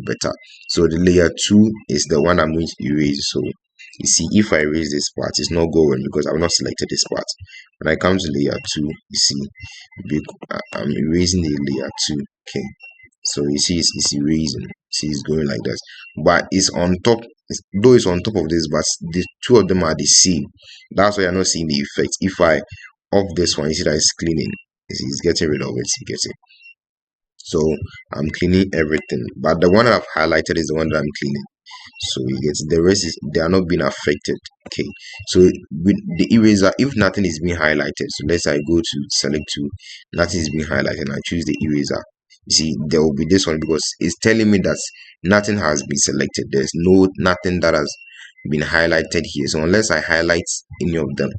better. So the layer 2 is the one I'm going to erase. So you see, if I erase this part, it's not going because I've not selected this part. When I come to layer 2, you see, I'm erasing the layer 2. Okay, so you see it's erasing. See, it's going like this, but it's on top. Though it's on top of this, but the two of them are the same. That's why you're not seeing the effect. If I off this one, you see that it's cleaning. You see, it's getting rid of it. You get it. So I'm cleaning everything, but the one that I've highlighted is the one that I'm cleaning. So you get it. The rest is they are not being affected. Okay, so with the eraser, if nothing is being highlighted, so let's say I go to select to nothing is being highlighted and I choose the eraser, you see there will be this one because it's telling me that nothing has been selected. There's nothing that has been highlighted here. So unless I highlight any of them,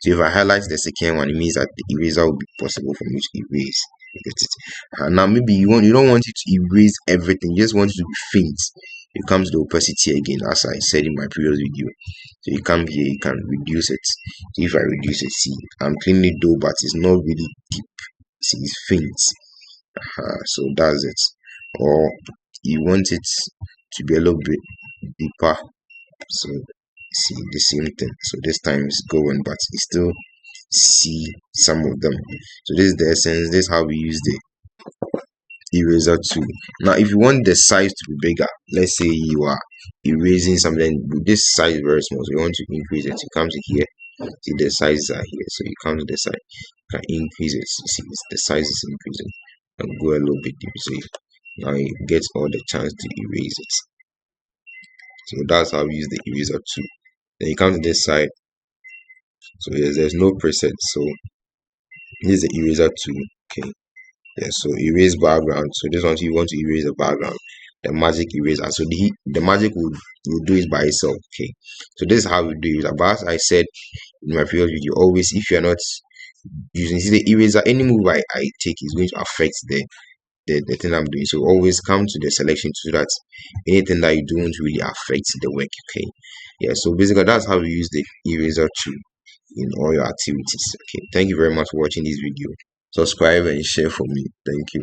so if I highlight the second one, it means that the eraser will be possible for me to erase. You get it? Now maybe you don't want it to erase everything, you just want it to be faint. You come to the opacity again, as I said in my previous video. So you come here, you can reduce it. So if I reduce it, see, I'm cleaning it though, but it's not really deep. See, it's faint. So that's it. Or you want it to be a little bit deeper. So see the same thing. So this time it's going, but you still see some of them. So this is the essence. This is how we use the eraser tool. Now if you want the size to be bigger, let's say you are erasing something, this size is very small, so you want to increase it. You come to here, see the sizes are here, so you come to the side, you can increase it. You see the size is increasing and go a little bit deep, so now you get all the chance to erase it. So that's how we use the eraser tool. Then you come to this side, so there's no preset, so this is the eraser tool. Okay, yeah, so erase background. So this one you want to erase the background, the magic eraser. So the magic will do it by itself. Okay, so this is how we do it. But as I said in my previous video, always if you're not using, see the eraser, any move I take is going to affect the thing I'm doing. So always come to the selection so that anything that you do won't really affect the work. Okay, yeah, so basically that's how we use the eraser tool in all your activities. Okay, thank you very much for watching this video. Subscribe and share for me. Thank you.